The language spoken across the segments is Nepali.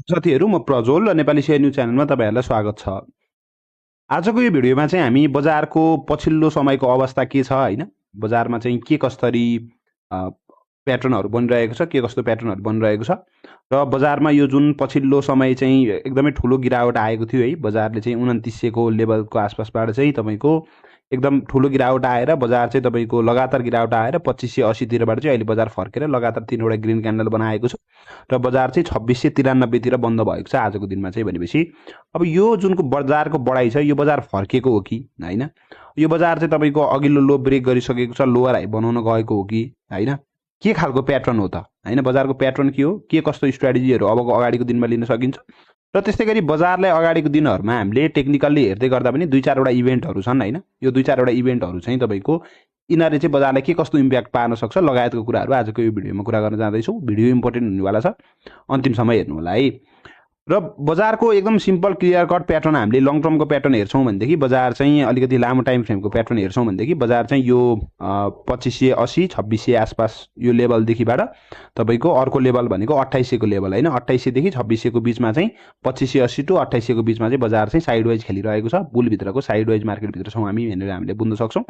साथीहरु म प्रज्वल र नेपाली शेयर न्यूज च्यानलमा तपाईहरुलाई स्वागत छ। आजको यो भिडियोमा चाहिँ हामी बजारको पछिल्लो समयको अवस्था के छ हैन, बजारमा चाहिँ के कसरी अ, प्याटर्नहरु बनिरहेको छ, के कस्तो प्याटर्नहरु बनिरहेको छ र बजारमा यो जुन पछिल्लो समय चाहिँ एकदमै ठुलो गिरावट आएको थियो है, बजारले चाहिँ 2900 को लेभलको आसपासबाट चाहिँ तपाईको एकदम ठुलो गिरावट आएर बजार चाहिँ तपाईको लगातार गिरावट आएर 2580 तिरबाट चाहिँ अहिले बजार फर्केर लगातार 3 वटा ग्रीन क्यान्डल बनाएको छ र बजार चाहिँ 2693 तिर बन्द भएको छ आजको दिनमा चाहिँ। भनेपछि अब यो जुनको बजारको बढाइ छ यो बजार फर्केको हो कि हैन, यो बजार चाहिँ तपाईको अघिल्लो लो ब्रेक गरिसकेको छ, लोअर हाई बनाउन गएको हो कि हैन, के खालको प्याटर्न हो त हैन, बजारको प्याटर्न के हो, के कस्तो स्ट्र्याटेजीहरु अबको अगाडिको दिनमा लिन सकिन्छ र त्यस्तै गरी बजारलाई अगाडिको दिनहरुमा हामीले टेक्निकल्ली हेर्दै गर्दा पनि 2-4 वटा इभेन्टहरु छन् हैन, यो 2-4 वटा इभेन्टहरु चाहिँ तपाईको यिनीहरुले चाहिँ बजारलाई के कस्तो इम्प्याक्ट पार्न सक्छ लगायतको कुराहरु आजको यो भिडियोमा कुरा गर्न जाँदैछौँ। भिडियो इम्पोर्टेन्ट हुनेवाला छ, अन्तिमसम्म हेर्नु होला है। र बजारको एकदम सिम्पल क्लियर कट प्याटर्न हामीले लङ टर्मको प्याटर्न हेर्छौं भनेदेखि बजार चाहिँ अलिकति लामो टाइम फ्रेमको प्याटर्न हेर्छौं भनेदेखि बजार चाहिँ यो 2580 2600 आसपास यो लेभलदेखिबाट तपाईको अर्को लेभल भनेको 2800 को लेभल हैन, 2800 देखि 2600 को बीचमा चाहिँ 2580 टु 2800 को बीचमा चाहिँ बजार चाहिँ साइडवाइज खेलिरहेको छ, बुल भित्रको साइडवाइज मार्केट भित्र छौं हामी भनेर हामीले बुझ्न सक्छौं।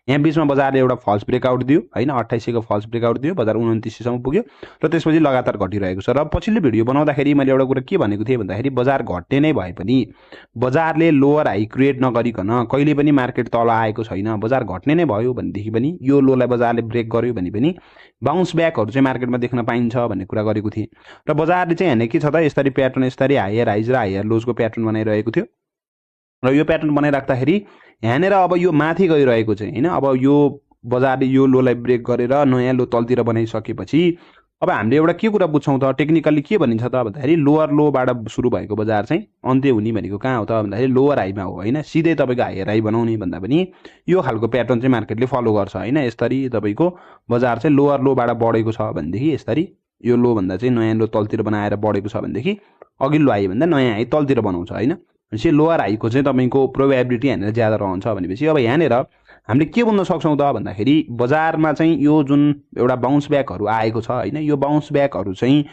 यहाँ बीचमा बजारले एउटा फल्स ब्रेकआउट दियो हैन, 2800 को फल्स ब्रेकआउट दियो, बजार 2900 सम्म पुग्यो र त्यसपछि लगातार घटिरहेको छ। र पछिल्लो भिडियो बनाउँदाखेरि मैले एउटा कुरा के भनेको थिएँ भन्दाखेरि बजार घट्ने नै भए पनि बजारले लोअर हाई क्रिएट नगरिकन कहिले पनि मार्केट तल आएको छैन, बजार घट्ने नै भयो भनेदेखि पनि यो लोलाई बजारले ब्रेक गर्यो भने पनि बाउन्स ब्याकहरु चाहिँ मार्केटमा देख्न पाइन्छ भन्ने कुरा गरेको थिएँ। र बजारले चाहिँ हेर्ने के छ त यसरी प्याटर्न यसरी हायर हाइज र हायर लोजको प्याटर्न बनाइरहेको थियो र यो प्याटर्न बनाइराख्दाखेरि यहाँनेर अब यो माथि गइरहेको चाहिँ हैन, अब यो बजारले यो लोलाई ब्रेक गरेर नयाँ लो तलतिर बनाइसकेपछि अब हामीले एउटा के कुरा बुझ्छौं त टेक्निकली के भनिन्छ त भन्दाखेरि लोअर लोबाट सुरु भएको बजार चाहिँ अन्त्य हुने भनेको कहाँ हो त भन्दाखेरि लोअर हाईमा हो हैन, सिधै तपाईको हायर हाई बनाउने भन्दा पनि यो खालको प्याटर्न चाहिँ मार्केटले फलो गर्छ हैन। यसरी तपाईको बजार चाहिँ लोअर लोबाट बढेको छ भनेदेखि यसरी यो लो भन्दा चाहिँ नयाँ लो तलतिर बनाएर बढेको छ भनेदेखि अघिल्लो हाई भन्दा नयाँ हाई तलतिर बनाउँछ हैन, भनेपछि लोअर हाईको चाहिँ तपाईको प्रोबेबिलिटी यहाँनिर ज्यादा रहन्छ भनेपछि अब यहाँनिर हामीले के बुझ्न सक्छौं त भन्दाखेरि बजारमा चाहिँ यो जुन एउटा बाउन्स ब्याकहरु आएको छ हैन, यो बाउन्स ब्याकहरु चाहिँ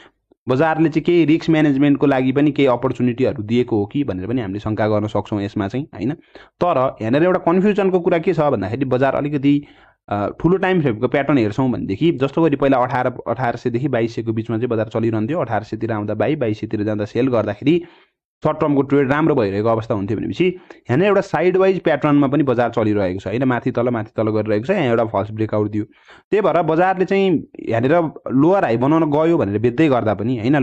बजारले चाहिँ केही रिस्क म्यानेजमेन्टको लागि पनि केही अपर्च्युनिटीहरु दिएको हो कि भनेर पनि हामीले शंका गर्न सक्छौं यसमा चाहिँ हैन। तर यहाँनिर एउटा कन्फ्युजनको कुरा के छ भन्दाखेरि बजार अलिकति ठुलो टाइम फ्रेमको प्याटर्न हेर्छौं भनेदेखि जस्तो गरी पहिला 1800 देखि 2200 को बीचमा चाहिँ बजार चलिरहन्थ्यो, 1800 तिर आउँदा बाइ 2200 तिर जाँदा सेल गर्दाखेरि सर्ट टर्मको ट्रेड राम्रो भइरहेको अवस्था हुन्थ्यो भनेपछि यहाँ एउटा साइड वाइज प्याटर्नमा पनि बजार चलिरहेको छ हैन, माथि तल गरिरहेको छ। यहाँ एउटा फल्स ब्रेकआउट दियो, त्यही भएर बजारले चाहिँ यहाँनिर लोअर हाई बनाउन गयो भनेर बेच्दै गर्दा पनि हैन